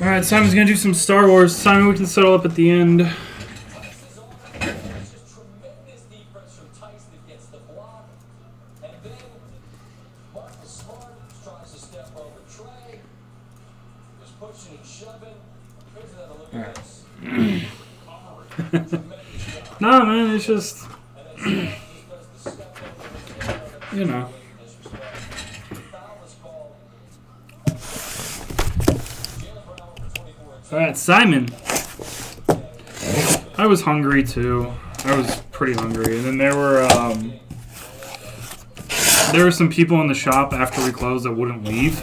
Alright, Simon's going to do some Star Wars. Simon, we can settle up at the end. Nah, man, it's just, you know. Alright, Simon. I was hungry too. I was pretty hungry. And then there were some people in the shop after we closed that wouldn't leave.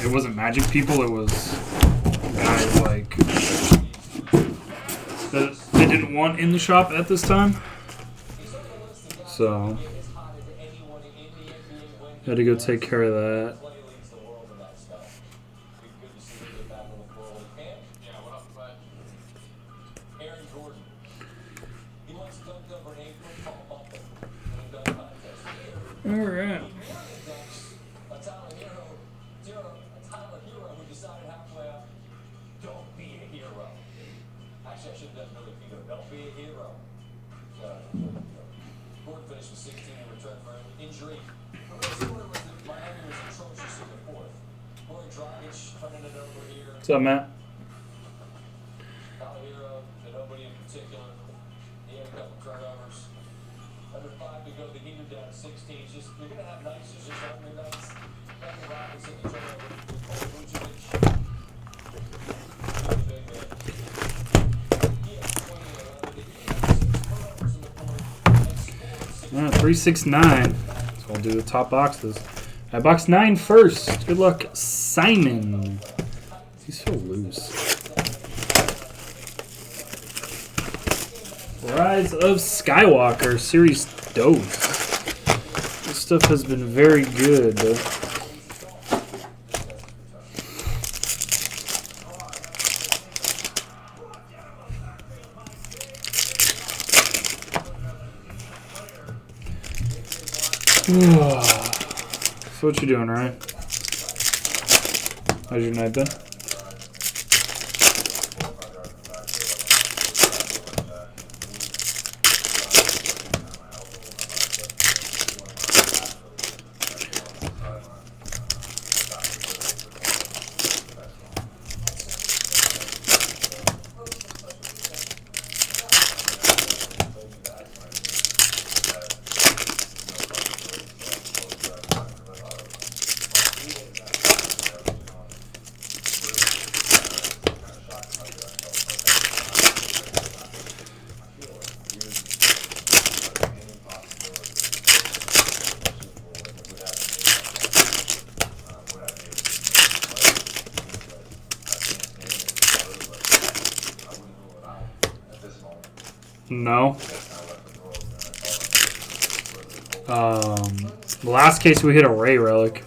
It wasn't magic people, it was guys like that they didn't want in the shop at this time. So had to go take care of that. All right. What's up, Matt? All right, 369. So we'll do the top boxes. At box 9 first. Good luck, Simon. He's so loose. Rise of Skywalker Series Dose. This stuff has been very good. So what you doing, Ryan? How's your night been? No. The last case we hit a Ray relic.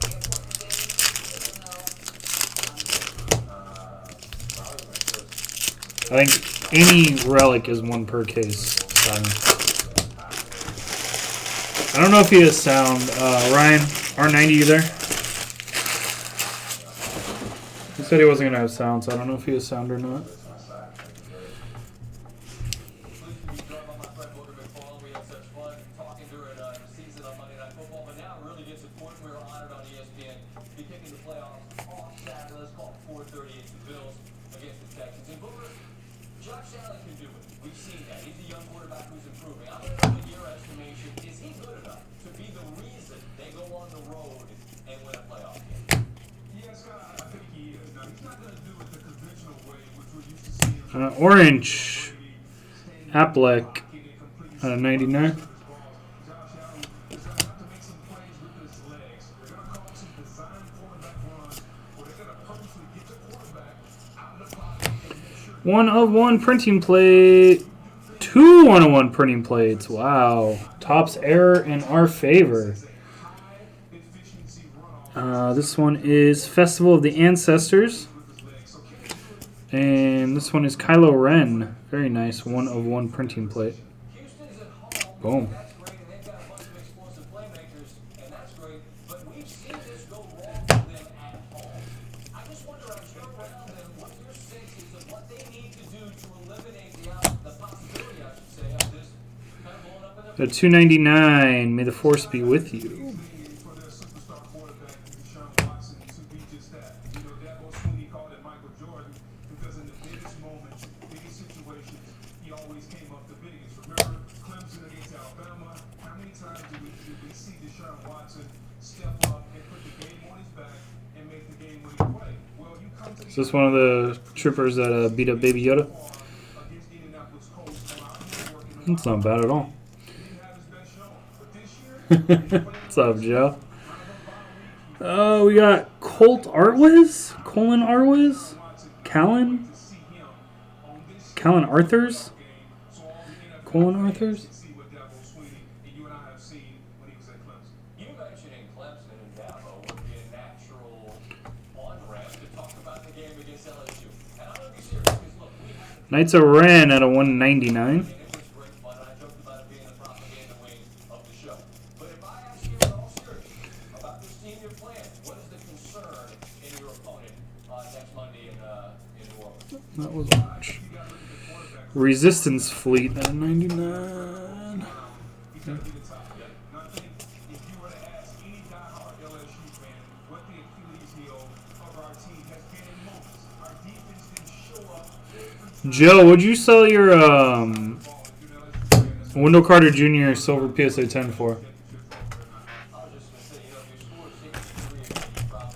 I think any relic is one per case, Simon. I don't know if he has sound. Ryan, R90, you there? He said he wasn't going to have sound, so I don't know if he has sound or not. Orange, Applek, 99. One of one printing plate. 2 1-of-1 printing plates. Wow. Topps error in our favor. This one is Festival of the Ancestors. And this one is Kylo Ren. Very nice 1-of-1 printing plate. Boom. The 299. May the force be with you. Is this one of the troopers that beat up Baby Yoda? That's not bad at all. What's up, Joe? Oh, we got Colt Artwiz? Colin Artwiz? Callan Arthurs? Colin Arthurs? Knights of Ren at a 199. That was much. Resistance Fleet at 99. Okay. Joe, would you sell your Wendell Carter Jr. Silver PSA 10 for?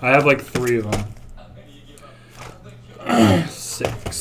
I have like 3 of them. 6.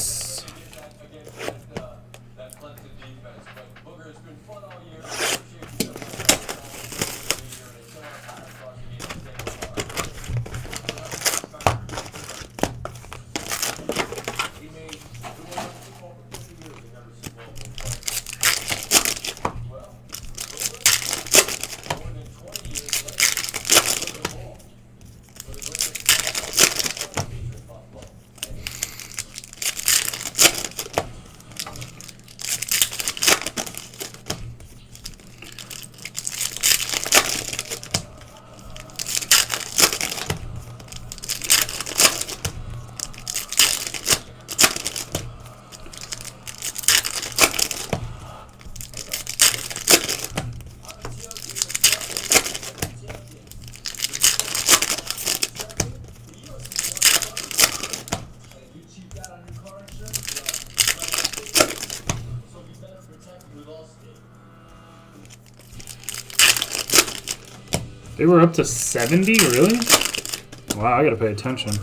They were up to 70, really? Wow, I gotta pay attention.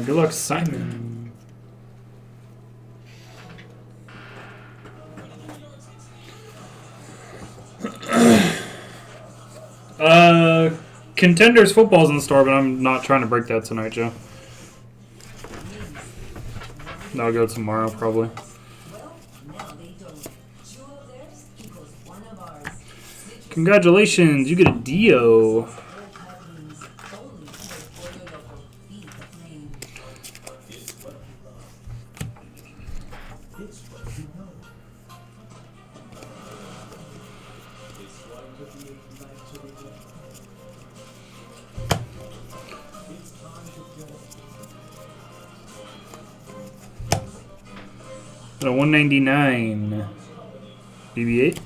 Good luck, Simon. Contenders football's in the store, but I'm not trying to break that tonight, Joe. That'll go tomorrow, probably. Congratulations, you get a Dio. At a 199 BB-8.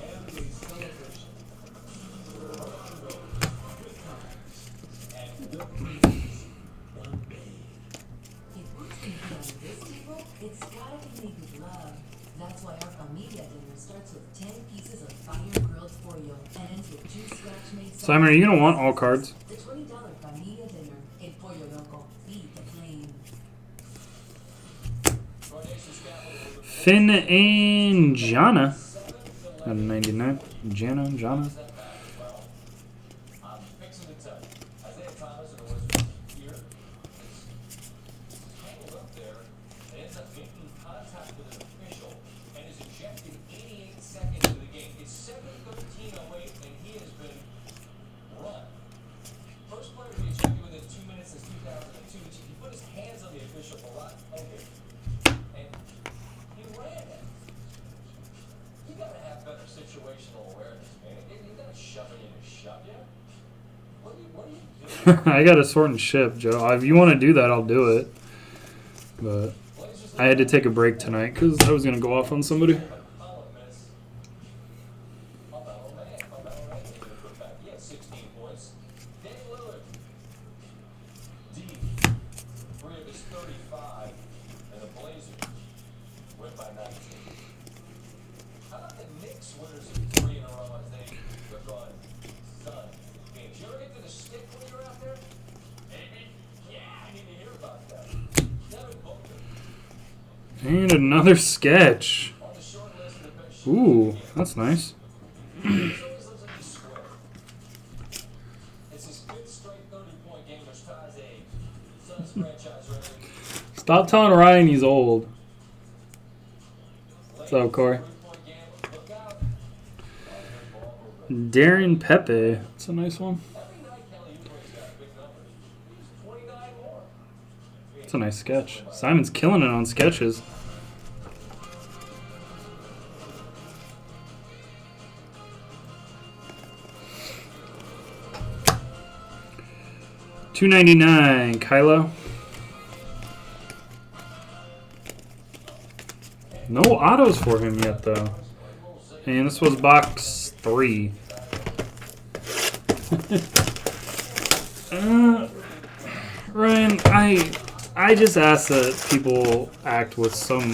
Simon, are you going to want all cards? Finn and Jana at 99. Jana. I got to sort and ship, Joe. If you want to do that, I'll do it. But I had to take a break tonight because I was going to go off on somebody. And another sketch. Ooh, that's nice. Stop telling Ryan he's old. What's up, Corey? Darren Pepe. That's a nice one. That's a nice sketch. Simon's killing it on sketches. $2.99, Kylo. No autos for him yet, though. And this was box 3. Ryan, I just ask that people act with some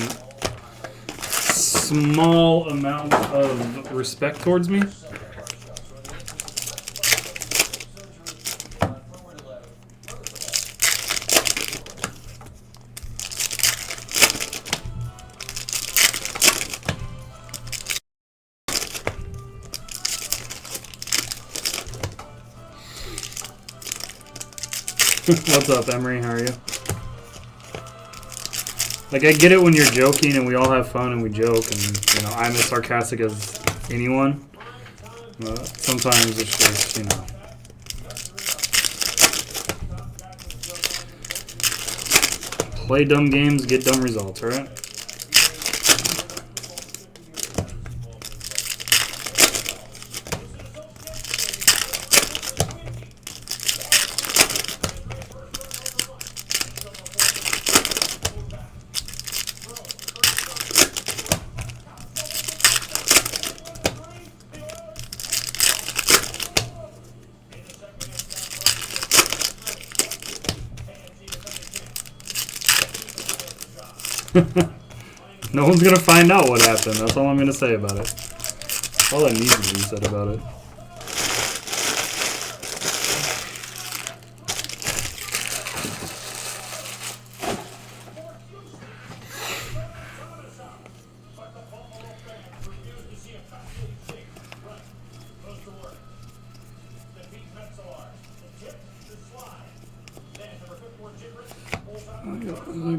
small amount of respect towards me. What's up, Emery? How are you? Like, I get it when you're joking and we all have fun and we joke and, you know, I'm as sarcastic as anyone. But sometimes it's just, you know. Play dumb games, get dumb results, alright? No one's gonna find out what happened. That's all I'm gonna say about it. That's all that needs to be said about it.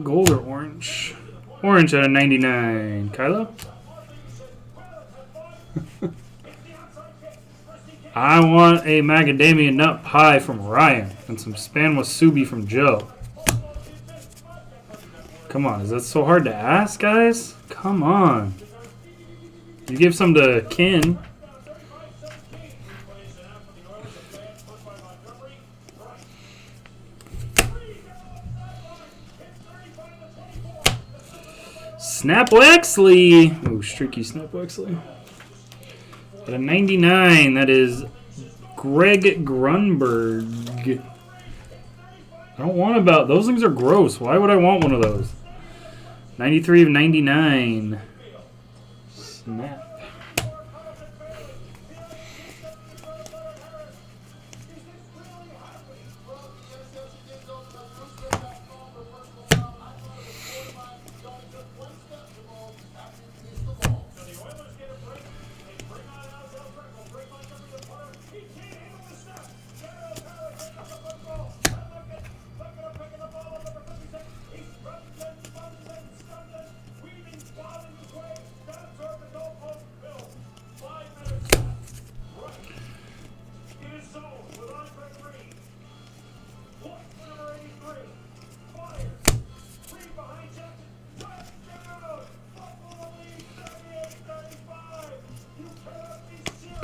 Gold or orange? Orange out of 99. Kylo? I want a macadamia nut pie from Ryan and some spam wasubi from Joe. Come on, is that so hard to ask, guys? Come on. You give some to Ken. Snap Wexley. Oh, streaky Snap Wexley. At a 99, that is Greg Grunberg. I don't want about those things are gross. Why would I want one of those? 93 of 99. Snap.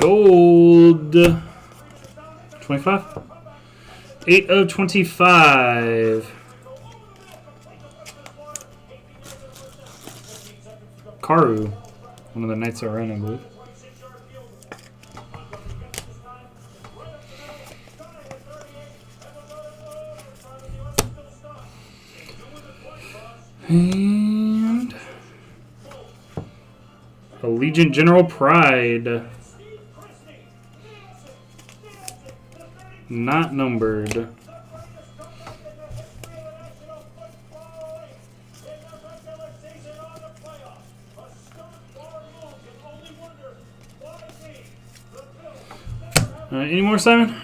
Gold. 25. 8 of 25. Karu. One of the Knights of Ren, I believe. And Allegiant General Pride. Not numbered. Any more, Simon?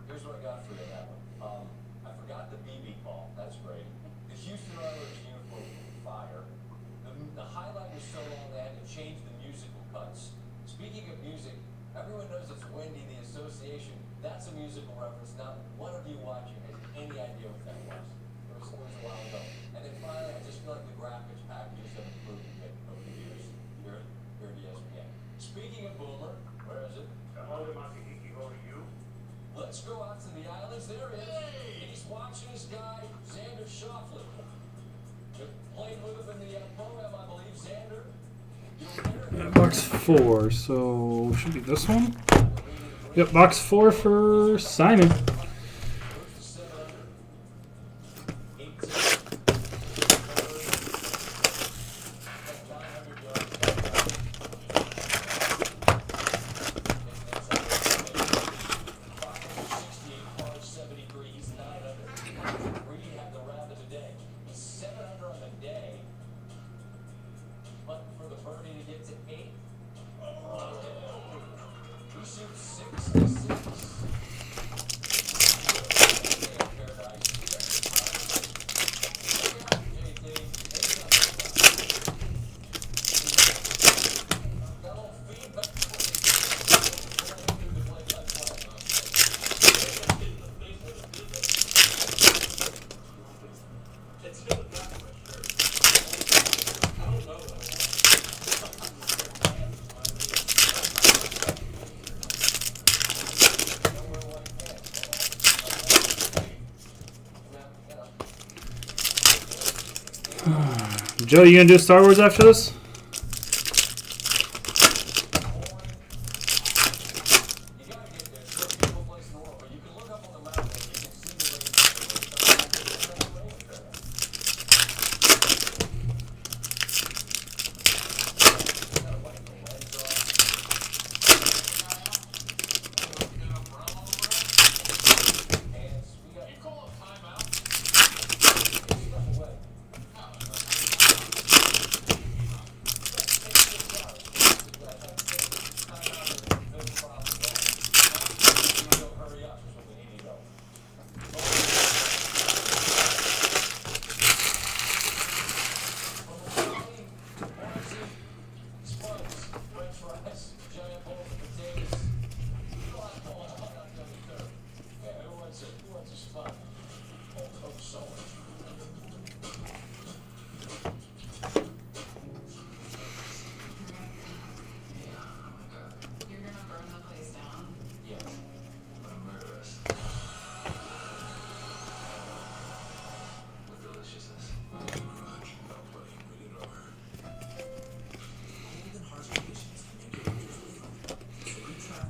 Here's what I got for you that one. I forgot the BB ball. That's great. The Houston Oilers uniform fire. The highlight was so long they had to change the musical cuts. Speaking of music, everyone knows it's Wendy, the association. That's a musical reference. Not one of you watching has any idea what that was. It was a while ago. And then finally, I just feel like the graphics packages have improved a bit over the years. Here at ESPN. Speaking of Boomer, where is it? Let's go out to the islands. There he is. And he's watching his guy, Xander Schauffele. Played with him in the program, I believe. Xander. Box 4, so should be this one. Yep, box 4 for Simon. Joe, you gonna do Star Wars after this?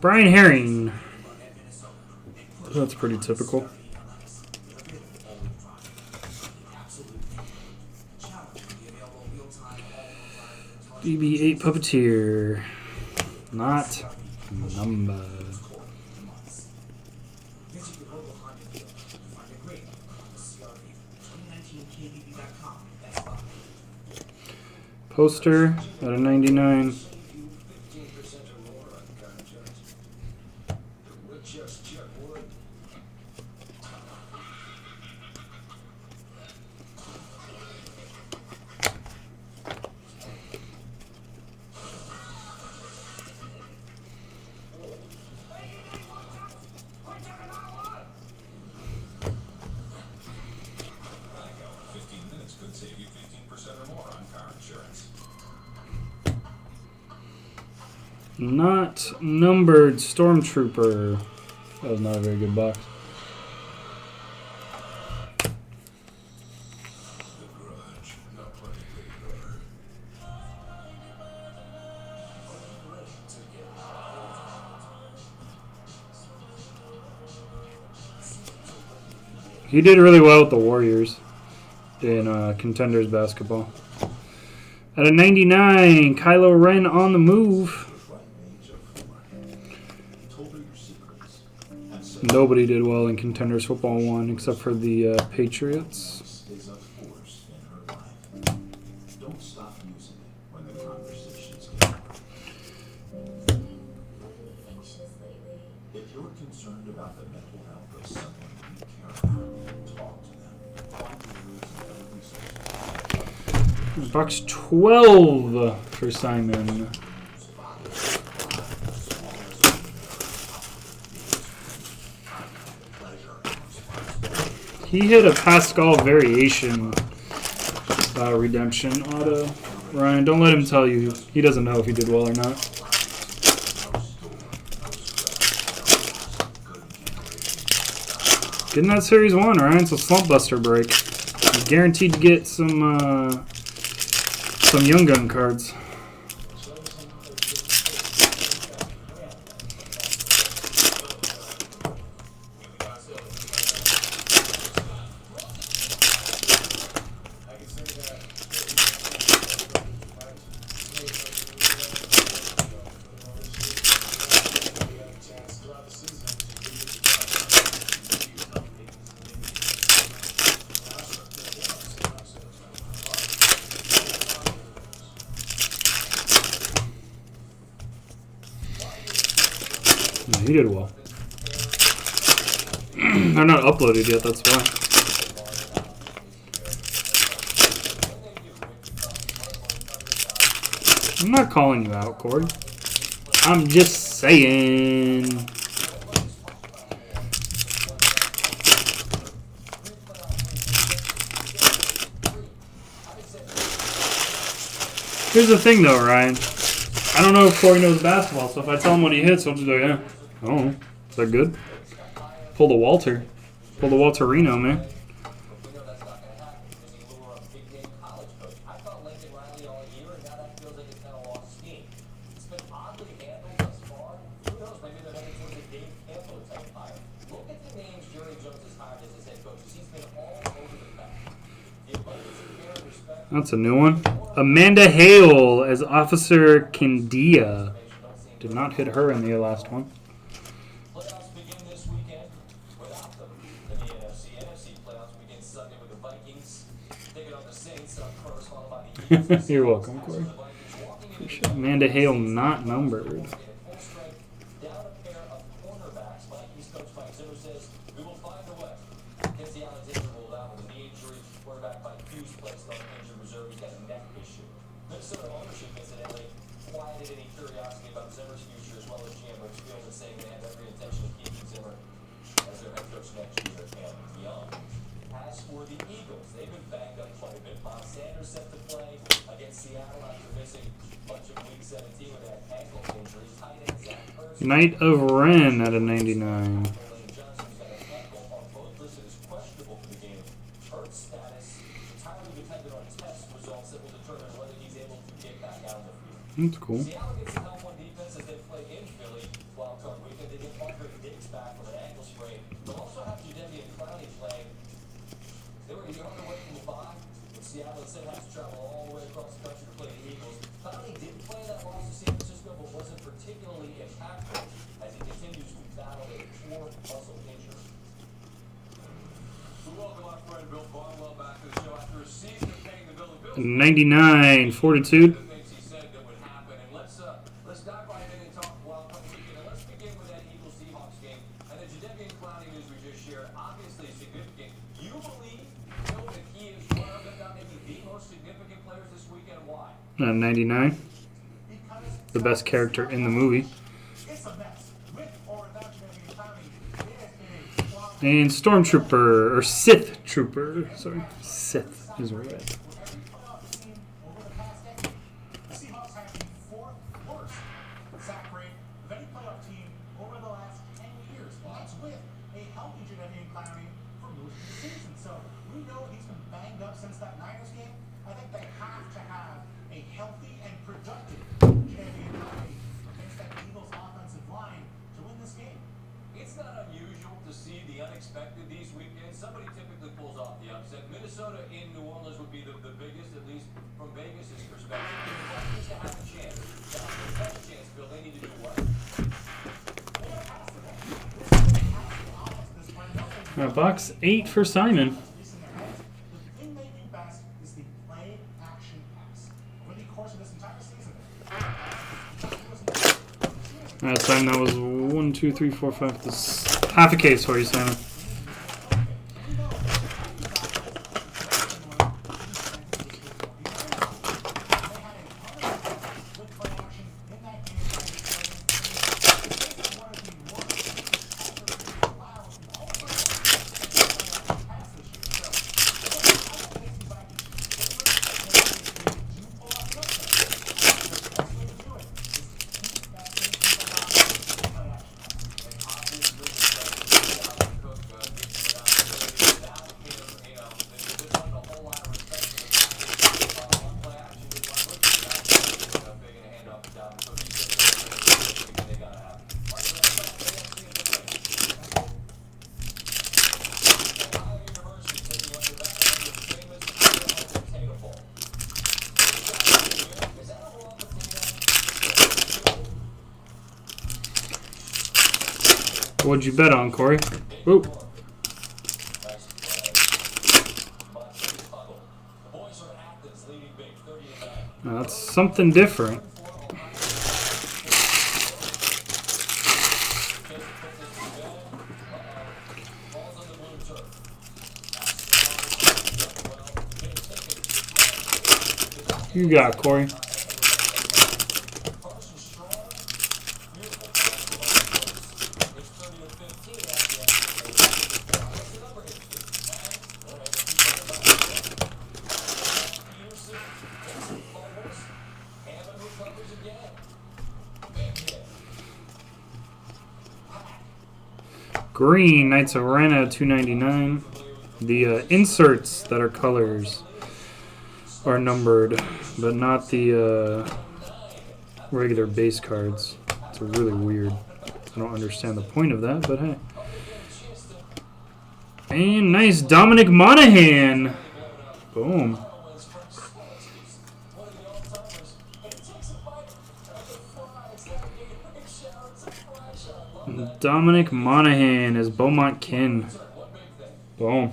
Brian Herring. That's pretty typical. BB-8 Puppeteer. Not number. Poster out of 99. not numbered Stormtrooper. That was not a very good box. He did really well with the Warriors in Contenders basketball. At a 99, Kylo Ren on the move. Nobody did well in Contenders Football 1 except for the Patriots. Box 12 for Simon. He hit a Pascal variation redemption auto. Ryan, don't let him tell you. He doesn't know if he did well or not. Getting that Series 1, Ryan. It's a slump buster break. You're guaranteed to get some Young Gun cards. He did well. They're not uploaded yet, that's why. I'm not calling you out, Cord. I'm just saying. Here's the thing, though, Ryan. I don't know if Corey knows basketball, so if I tell him what he hits, he'll just go, yeah. Oh, is that good? Pull the Walter. Pull the Walterino, man. That's a new one. Amanda Hale as Officer Candia. Did not hit her in the last one. Playoffs begin this weekend without them. In the NFC playoffs begin Sunday with the Vikings taking on the Saints, corresponded by the Eagles. You're welcome, Corey. Appreciate it. Amanda Hale not numbered. Down a pair of cornerbacks. Vikings coach Mike Zimmer says, "We will find a way." Kenzie Allen's injury ruled out with a knee injury. Quarterback Mike Hughes placed on injured reserve. He's got a neck issue. Minnesota ownership, incidentally, quieted any curiosity about Zimmer's future, as well as GM Rich Fields, and saying they have every intention of keeping Zimmer as their head coach next year and beyond. As for the Eagles, they've been banged up quite a bit. Miles Sanders set to play against Seattle after missing a bunch of Week 17 with that ankle injury. Tight end Zach Ertz. Knight of Ren at a 99. Johnson's got an ankle on both listed as questionable for the game. Ertz status entirely dependent on test results that will determine whether he's able to get back out on the field. That's cool. Seattle gets some help on defense as they play in Philly. Wildcard weekend, they get Margaret Diggs back from an ankle sprain. They'll also have Jadeveon Clowney playing. They were a yard away from the bye, and Seattle instead has to travel all the way across the country to play the Eagles. Clowney did play that loss to San Francisco, but wasn't particularly impactful as he continues to battle a poor muscle injury. We welcome our friend Bill Barnwell back to the show after a season of paying the bill of bills. 99, Fortitude. Things he said that would happen, and let's dive right in and talk Wildcard weekend. And let's begin with that Eagles-Seahawks game and the Jadeveon Clowney news we just shared. Obviously significant. You believe, Bill, that he is one of, if not maybe the most significant players this weekend? Why? 99. The best character in the movie. It's a mess. With or without Jadeveon Clowney, it has been a problem. And Stormtrooper, or Sith Trooper. Sorry, Sith is red. Seahawks have the fourth worst sack rate planning for most of the season. So we know he's been banged up since that Niners game. I think they have to have a healthy and productive Javier against that Eagles offensive line to win this game. It's not unusual to see the unexpected these weekends. Somebody typically pulls off the upset. Minnesota in New Orleans would be the biggest, at least from Vegas' perspective. The Vikings to have a chance. To have the best chance, Bill, they need to do what? Box 8 for Simon. The thing they do best is the play action pass. Over the course of this entire season. Alright, Simon, that was 1, 2, 3, 4, 5. This half a case for you, Simon. What'd you bet on, Corey? Whoa. Now that's something different. You got it, Corey. Green, Knights of Rena, $2.99. The inserts that are colors are numbered, but not the regular base cards. It's really weird. I don't understand the point of that, but hey. And nice Dominic Monaghan. Boom. Dominic Monaghan is Beaumont Kin. Boom.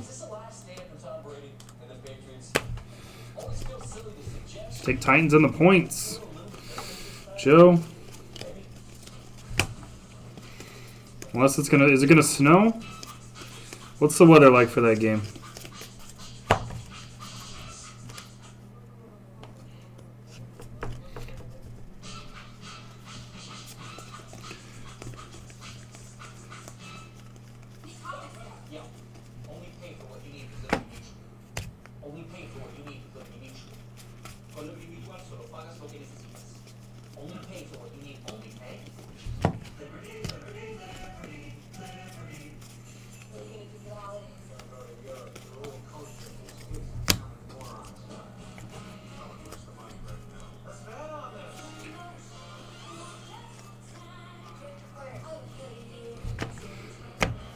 Take Titans on the points. Joe. Unless it's gonna, is it gonna snow? What's the weather like for that game?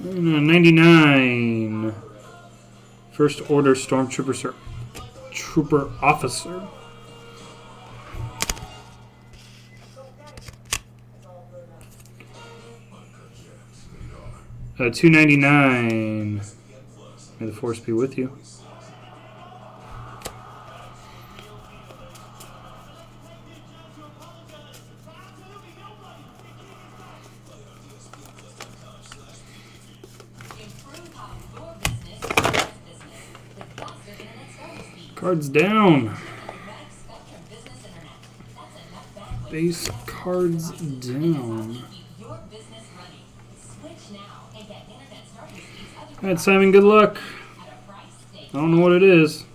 $99. First Order Stormtrooper, sir. Trooper Officer. $2.99. May the Force be with you. Cards down. Base cards down. Alright, Simon, good luck. I don't know what it is.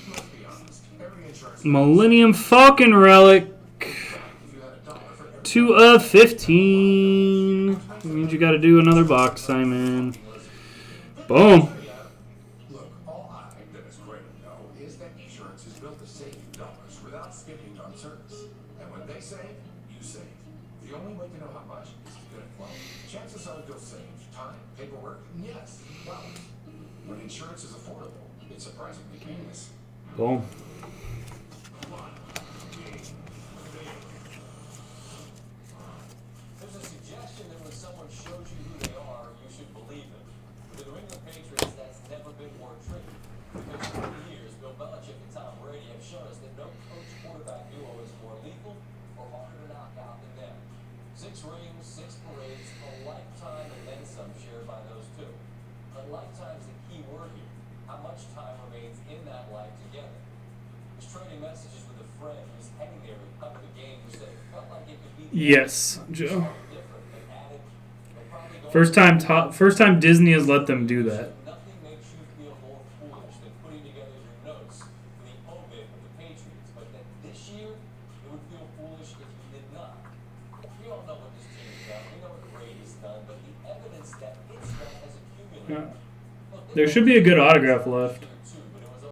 Let's be honest. Every insurance. Millennium Falcon relic. 2 of 15. Means you got to do another box, Simon. Boom. Look, all I, Dennis Craven, know is that insurance is built to save you dollars without skimping on service. And when they save, you save. The only way to know how much is to get it flown. Chances are you'll save time, paperwork, and yes, dollars. When insurance is affordable, it's surprisingly painless. Boom. There's a suggestion that when someone shows you who they are, you should believe them. For the New England Patriots, that's never been more tricky. Because for years, Bill Belichick and Tom Brady have shown us that no coach-quarterback duo is more lethal or harder to knock out than them. 6 rings, 6 parades, a lifetime and then some shared by those two. But lifetime's the key word here. How much time remains in that life together? He's trading messages with a friend who's heading there to cover the game who said it felt like it could be the Yes, Joe. different and added, they'll probably go First time Disney has let them do that. nothing makes you feel more foolish than putting together your notes for the obit of the Patriots, but that this year it would feel foolish if you did not. We all know what this team has done. We know what Brady's done, but the evidence that it's done has accumulated. There should be a good autograph left.